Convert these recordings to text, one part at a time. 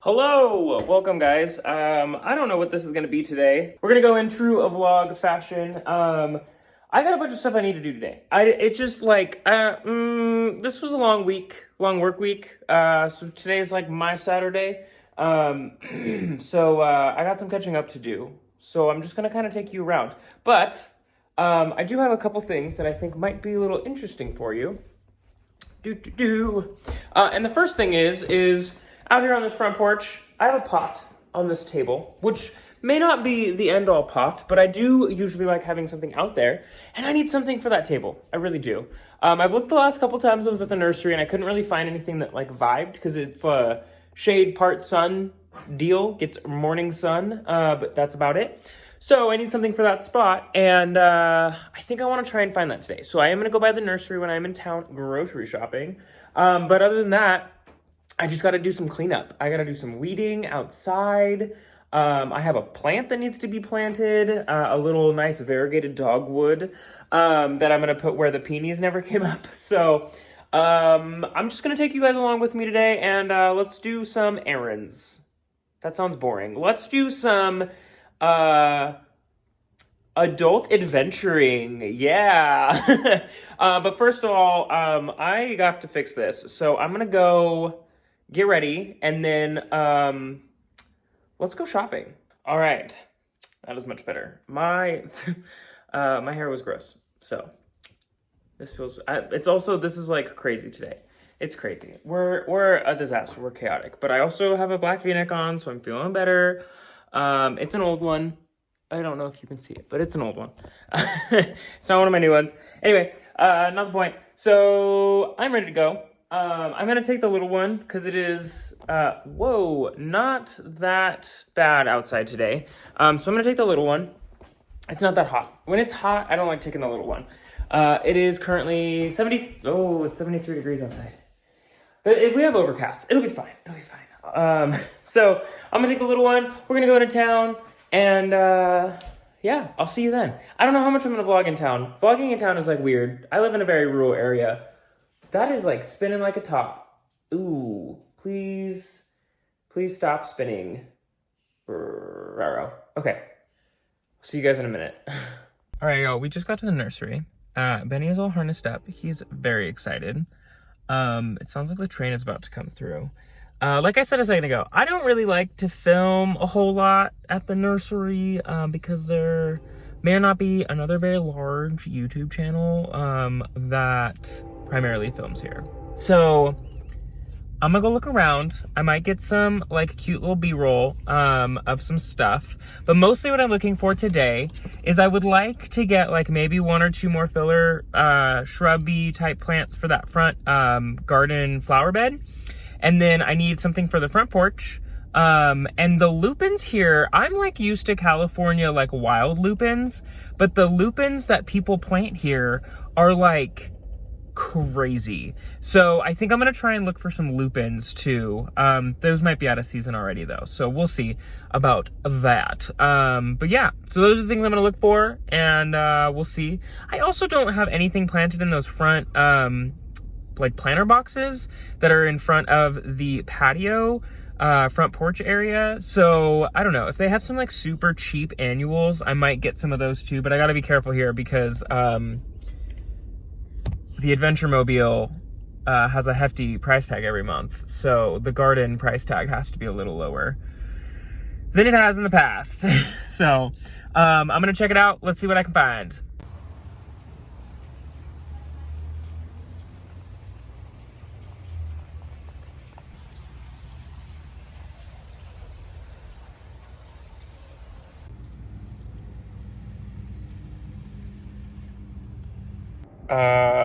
Hello, welcome guys. I don't know what this is gonna be today. We're gonna go in true a vlog fashion. I got a bunch of stuff I need to do today. It's just like, this was a long week, long work week. So today is like my Saturday. So I got some catching up to do. So I'm just gonna kind of take you around. But I do have a couple things that I think might be a little interesting for you. And the first thing is out here on this front porch, I have a pot on this table, which may not be the end-all pot, but I do usually like having something out there, and I need something for that table. I really do. I've looked the last couple times I was at the nursery, and I couldn't really find anything that like vibed, because it's a shade part sun deal, gets morning sun, but that's about it. So I need something for that spot, and I think I want to try and find that today. So I am going to go by the nursery when I'm in town grocery shopping, but other than that, I just got to do some cleanup. I got to do some weeding outside. I have a plant that needs to be planted, a little nice variegated dogwood that I'm going to put where the peonies never came up. So I'm just going to take you guys along with me today, and let's do some errands. That sounds boring. Let's do some adult adventuring. Yeah. But first of all, I have to fix this. So I'm going to go get ready, and then let's go shopping. All right, that is much better. My my hair was gross, so this feels. This is like crazy today. It's crazy. We're a disaster. We're chaotic. But I also have a black V-neck on, so I'm feeling better. It's an old one. I don't know if you can see it, but it's an old one. It's not one of my new ones. Anyway, not the point. So I'm ready to go. I'm going to take the little one because it is, whoa, not that bad outside today. So I'm going to take the little one. It's not that hot. When it's hot, I don't like taking the little one. It is currently it's 73 degrees outside. But we have overcast. It'll be fine. It'll be fine. So I'm going to take the little one. We're going to go into town, and, yeah, I'll see you then. I don't know how much I'm going to vlog in town. Vlogging in town is like weird. I live in a very rural area. That is like spinning like a top. Ooh, please stop spinning. Raro. Okay. See you guys in a minute. All right, y'all, we just got to the nursery. Benny is all harnessed up. He's very excited. It sounds like the train is about to come through. Like I said a second ago, I don't really like to film a whole lot at the nursery because there may or not be another very large YouTube channel that primarily films here. So I'm gonna go look around. I might get some like cute little B-roll of some stuff, but mostly what I'm looking for today is I would like to get like maybe one or two more filler shrubby type plants for that front garden flower bed, and then I need something for the front porch. And the lupins here, I'm like used to California like wild lupins, but the lupins that people plant here are like crazy. So I think I'm gonna try and look for some lupins too. Those might be out of season already though, so we'll see about that. But yeah, so those are the things I'm gonna look for, and we'll see. I also don't have anything planted in those front like planter boxes that are in front of the patio front porch area. So I don't know if they have some like super cheap annuals, I might get some of those too, but I gotta be careful here because the Adventure Mobile has a hefty price tag every month, so the garden price tag has to be a little lower than it has in the past. So I'm gonna check it out. Let's see what I can find.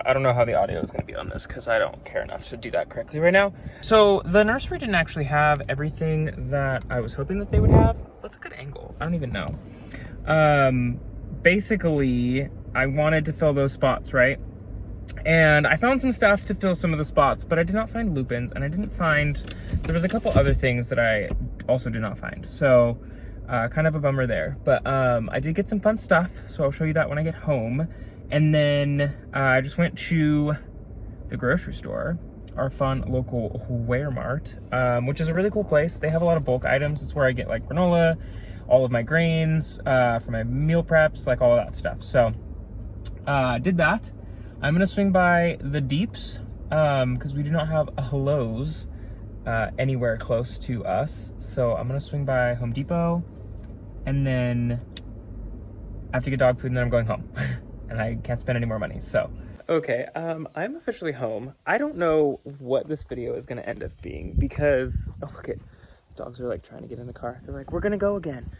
I don't know how the audio is going to be on this because I don't care enough to do that correctly right now. So the nursery didn't actually have everything that I was hoping that they would have. That's a good angle. I don't even know. Basically, I wanted to fill those spots, right? And I found some stuff to fill some of the spots, but I did not find lupins, and I didn't find, there was a couple other things that I also did not find. So kind of a bummer there. But I did get some fun stuff, so I'll show you that when I get home. And then I just went to the grocery store our fun local Walmart, which is a really cool place. They have a lot of bulk items. It's where I get like granola, all of my grains, for my meal preps, like all of that stuff. So did that. I'm gonna swing by the Deeps, because we do not have a Lowe's anywhere close to us. So I'm gonna swing by Home Depot, and then I have to get dog food, and then I'm going home. And I can't spend any more money, so. Okay, I'm officially home. I don't know what this video is gonna end up being because, oh look at, dogs are like trying to get in the car. They're like, we're gonna go again.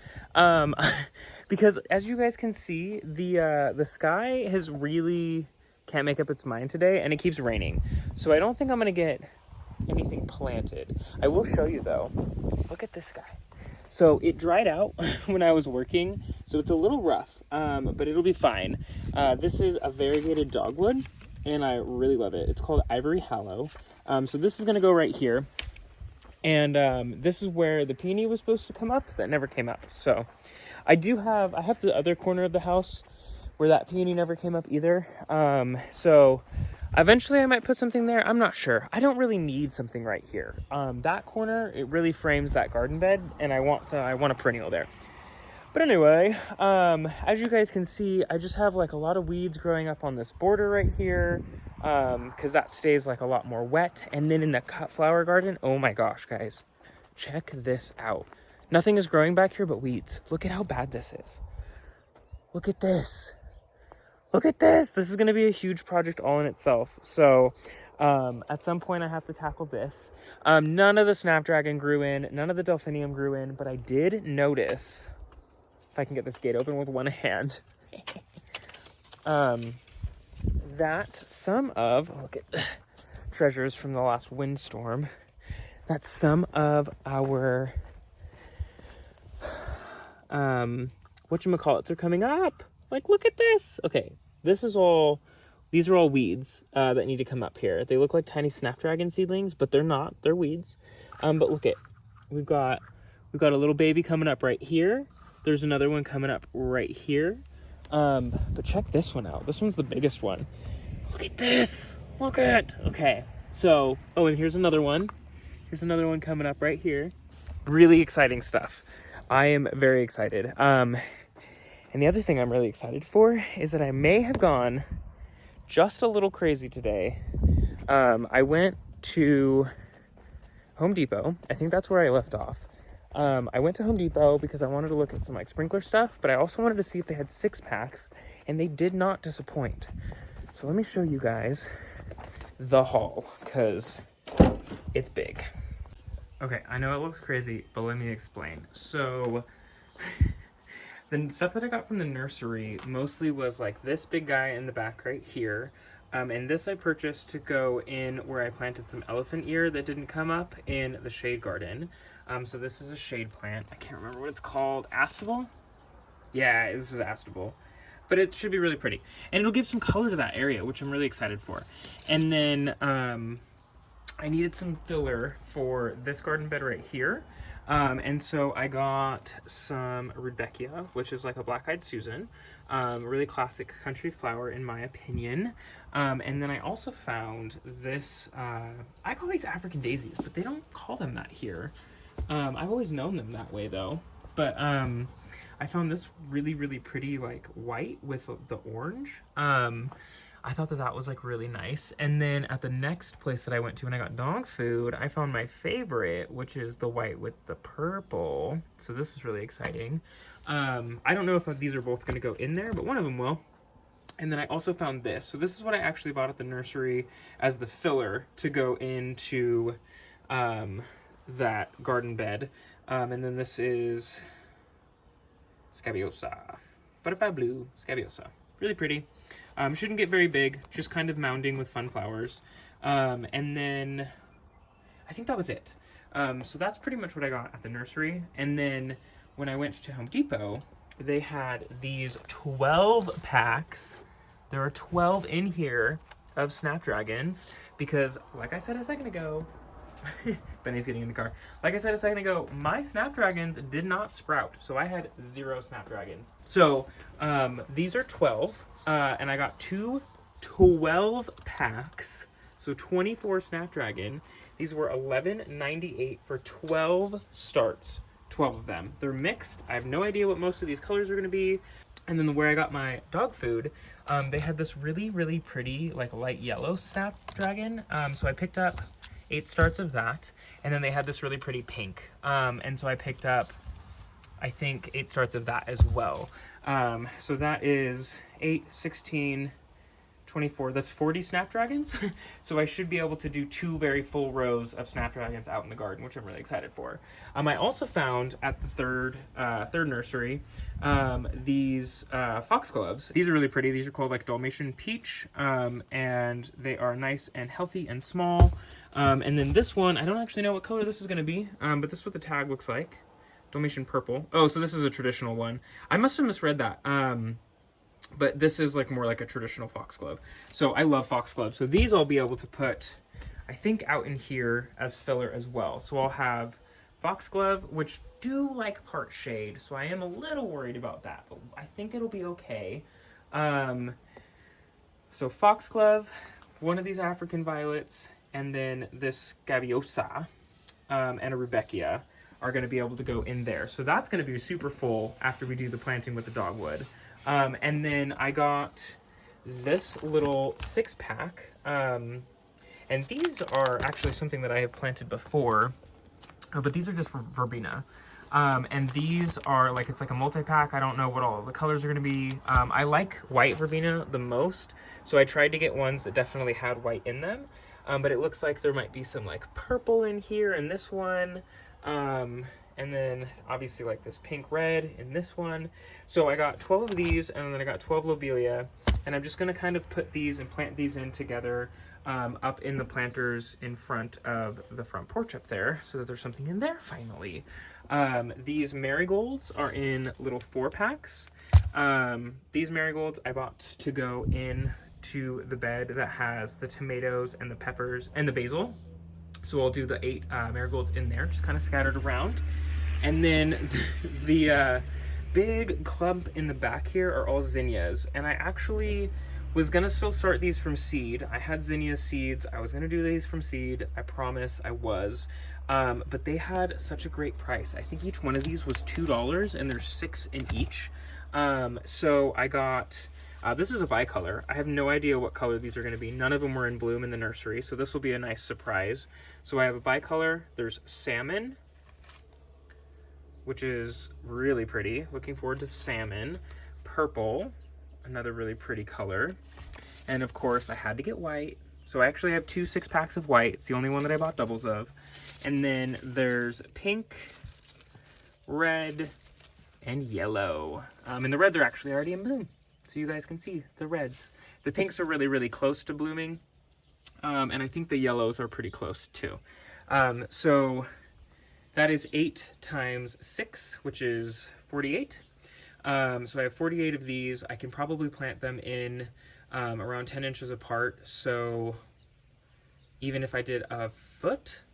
Because as you guys can see, the sky has really can't make up its mind today, and it keeps raining. So I don't think I'm gonna get anything planted. I will show you though. Look at this guy. So it dried out when I was working, so it's a little rough, but it'll be fine. This is a variegated dogwood, and I really love it. It's called Ivory Hollow. So this is gonna go right here. And this is where the peony was supposed to come up that never came up. So I have the other corner of the house where that peony never came up either. So eventually I might put something there. I'm not sure. I don't really need something right here. That corner, it really frames that garden bed, and I want a perennial there. But anyway, as you guys can see, I just have like a lot of weeds growing up on this border right here, because that stays like a lot more wet. And then in the cut flower garden, oh my gosh, guys, check this out. Nothing is growing back here but weeds. Look at how bad this is. Look at this. Look at this. This is going to be a huge project all in itself. So at some point I have to tackle this. None of the snapdragon grew in, none of the delphinium grew in, but I did notice, if I can get this gate open with one hand, that some of, look at treasures from the last windstorm, that some of our, whatchamacallits are coming up. Like, look at this. Okay, these are all weeds that need to come up here. They look like tiny snapdragon seedlings, but they're not. They're weeds. But look at, we've got a little baby coming up right here. There's another one coming up right here. But check this one out. This one's the biggest one. Look at this. Look at. Okay. So, oh, and here's another one. Here's another one coming up right here. Really exciting stuff. I am very excited. And the other thing I'm really excited for is that I may have gone just a little crazy today. I went to Home Depot. I think that's where I left off. I went to Home Depot because I wanted to look at some like sprinkler stuff, but I also wanted to see if they had 6-packs, and they did not disappoint. So let me show you guys the haul, because it's big. Okay, I know it looks crazy, but let me explain. So the stuff that I got from the nursery mostly was like this big guy in the back right here. And this I purchased to go in where I planted some elephant ear that didn't come up in the shade garden. So this is a shade plant. I can't remember what it's called. Astable? Yeah, this is astable. But it should be really pretty. And it'll give some color to that area, which I'm really excited for. And then I needed some filler for this garden bed right here. And so I got some Rudbeckia, which is like a black-eyed Susan. Really classic country flower in my opinion. And then I also found this, I call these African daisies, but they don't call them that here. I've always known them that way though. But I found this really, really pretty like white with the orange. I thought that was like really nice. And then at the next place that I went to when I got dog food, I found my favorite, which is the white with the purple. So this is really exciting. I don't know if these are both going to go in there, but one of them will. And then I also found this. So this is what I actually bought at the nursery as the filler to go into that garden bed. And then this is Scabiosa. Butterfly blue Scabiosa. Really pretty. Shouldn't get very big, just kind of mounding with fun flowers. And then I think that was it. So that's pretty much what I got at the nursery. And then when I went to Home Depot, they had these 12 packs. There are 12 in here of snapdragons because, like I said a second ago, Benny's getting in the car. Like I said a second ago, my snapdragons did not sprout, so I had 0 snapdragons. So these are 12, and I got 2 12 packs. So 24 Snapdragon. These were $11.98 for 12 starts. 12 of them. They're mixed. I have no idea what most of these colors are going to be. And then where I got my dog food, they had this really, really pretty, like, light yellow Snapdragon. So I picked up 8 starts of that. And then they had this really pretty pink. And so I picked up, I think, 8 starts of that as well. So that is 8, 16, 24, that's 40 Snapdragons. So I should be able to do 2 very full rows of Snapdragons out in the garden, which I'm really excited for. I also found at the third nursery these foxgloves. These are really pretty. These are called like Dalmatian Peach, and they are nice and healthy and small. And then this one, I don't actually know what color this is going to be, but this is what the tag looks like. Dalmatian Purple. Oh, so this is a traditional one. I must have misread that. But this is like more like a traditional foxglove. So I love foxgloves. So these I'll be able to put, I think, out in here as filler as well. So I'll have foxglove, which do like part shade. So I am a little worried about that, but I think it'll be okay. So foxglove, one of these African violets, and then this Gaviosa and a Rudbeckia are going to be able to go in there. So that's going to be super full after we do the planting with the dogwood. And then I got this little 6-pack, and these are actually something that I have planted before, but these are just verbena. And these are like, it's like a multi-pack. I don't know what all the colors are going to be. I like white verbena the most, so I tried to get ones that definitely had white in them, but it looks like there might be some like purple in here in this one. And then obviously like this pink red in this one. So I got 12 of these, and then I got 12 lobelia, and I'm just going to kind of put these and plant these in together up in the planters in front of the front porch up there, so that there's something in there finally. These marigolds are in little 4-packs. These marigolds I bought to go in to the bed that has the tomatoes and the peppers and the basil. So I'll do the 8 marigolds in there, just kind of scattered around. And then the big clump in the back here are all zinnias. And I actually was going to still start these from seed. I had zinnia seeds. I was going to do these from seed. I promise I was. But they had such a great price. I think each one of these was $2, and there's 6 in each. So I got... this is a bicolor. I have no idea what color these are going to be. None of them were in bloom in the nursery, so this will be a nice surprise. So I have a bicolor. There's salmon, which is really pretty. Looking forward to salmon. Purple, another really pretty color. And of course, I had to get white. So I actually have 2 6-packs of white. It's the only one that I bought doubles of. And then there's pink, red, and yellow. And the reds are actually already in bloom, so you guys can see the reds. The pinks are really, really close to blooming. And I think the yellows are pretty close too. So that is 8 times 6, which is 48. So I have 48 of these. I can probably plant them in around 10 inches apart. So even if I did a foot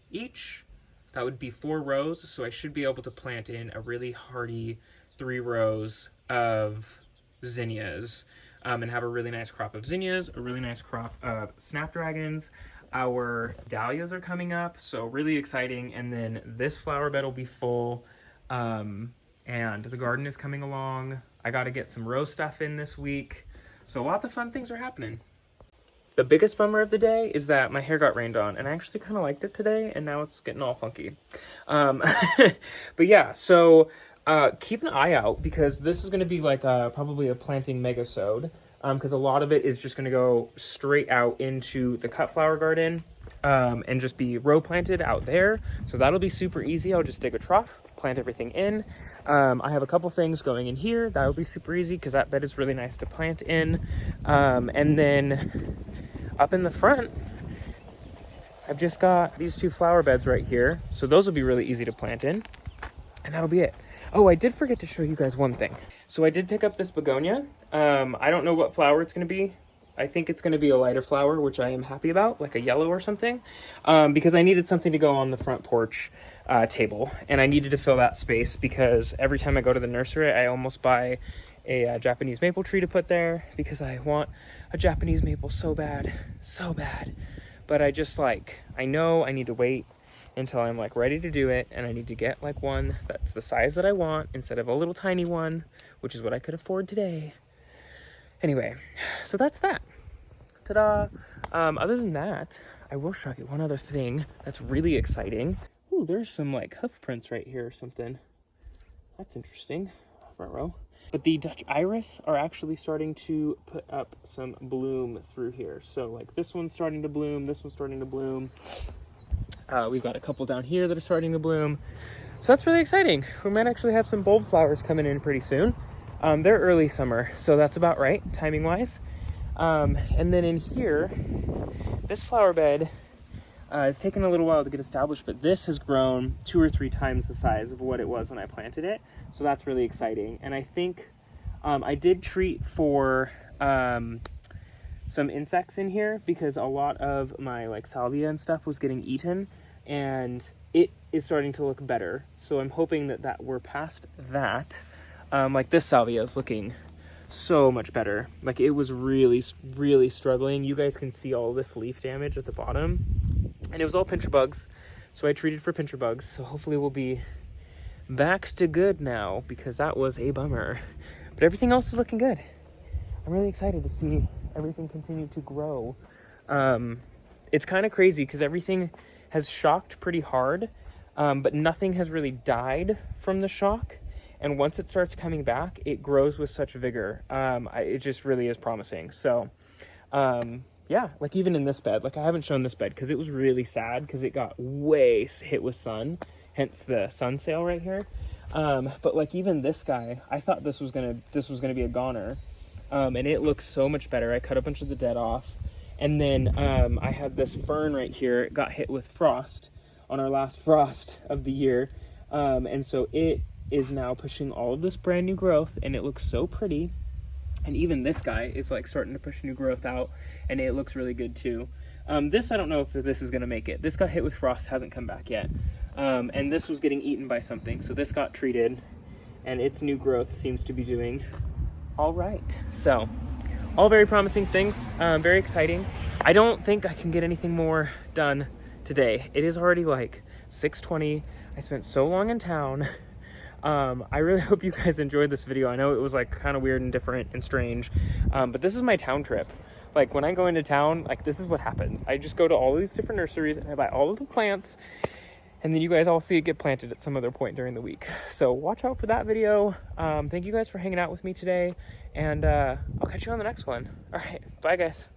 each, that would be 4 rows. So I should be able to plant in a really hardy 3 rows of zinnias, and have a really nice crop of zinnias, a really nice crop of snapdragons. Our dahlias are coming up, so really exciting. And then this flower bed will be full, and the garden is coming along. I got to get some rose stuff in this week, so lots of fun things are happening. The biggest bummer of the day is that my hair got rained on, and I actually kind of liked it today, and now it's getting all funky. But yeah, so keep an eye out, because this is going to be like probably a planting megasode, because a lot of it is just going to go straight out into the cut flower garden, and just be row planted out there. So that'll be super easy. I'll just dig a trough, plant everything in. I have a couple things going in here. That'll be super easy, because that bed is really nice to plant in. And then up in the front, I've just got these 2 flower beds right here. So those will be really easy to plant in, and that'll be it. Oh, I did forget to show you guys one thing. So I did pick up this begonia. I don't know what flower it's going to be. I think it's going to be a lighter flower, which I am happy about, like a yellow or something, because I needed something to go on the front porch table, and I needed to fill that space, because every time I go to the nursery, I almost buy a Japanese maple tree to put there because I want a Japanese maple so bad, so bad. But I just like, I know I need to wait until I'm like ready to do it, and I need to get like one that's the size that I want instead of a little tiny one, which is what I could afford today. Anyway, so that's that. Ta-da! Other than that, I will show you one other thing that's really exciting. Ooh, there's some like hoof prints right here or something. That's interesting. Front row. But the Dutch iris are actually starting to put up some bloom through here. So like this one's starting to bloom, this one's starting to bloom. We've got a couple down here that are starting to bloom. So that's really exciting. We might actually have some bulb flowers coming in pretty soon. They're early summer, so that's about right, timing wise. And then in here, this flower bed it's taken a little while to get established, but this has grown 2 or 3 times the size of what it was when I planted it. So that's really exciting. And I think I did treat for some insects in here because a lot of my like salvia and stuff was getting eaten, and it is starting to look better. So I'm hoping that we're past that. Like this salvia is looking so much better. Like it was really, really struggling. You guys can see all this leaf damage at the bottom, and it was all pincher bugs. So I treated for pincher bugs. So hopefully we'll be back to good now because that was a bummer. But everything else is looking good. I'm really excited to see everything continue to grow. It's kind of crazy because everything has shocked pretty hard, but nothing has really died from the shock. And once it starts coming back, it grows with such vigor. It just really is promising. So, yeah, like even in this bed, like I haven't shown this bed because it was really sad because it got way hit with sun, hence the sun sail right here. But like even this guy, I thought this was gonna be a goner. And it looks so much better. I cut a bunch of the dead off. And then I had this fern right here. It got hit with frost on our last frost of the year. And so it is now pushing all of this brand new growth, and it looks so pretty. And even this guy is like starting to push new growth out, and it looks really good too. This, I don't know if this is gonna make it. This got hit with frost, hasn't come back yet. And this was getting eaten by something. So this got treated, and its new growth seems to be doing all right. So all very promising things, very exciting. I don't think I can get anything more done today. It is already like 6:20. I spent so long in town. I really hope you guys enjoyed this video. I know it was like kind of weird and different and strange, but this is my town trip. Like when I go into town, like this is what happens. I just go to all these different nurseries and I buy all of the plants, and then you guys all see it get planted at some other point during the week. So watch out for that video. Thank you guys for hanging out with me today, and I'll catch you on the next one. All right, bye guys.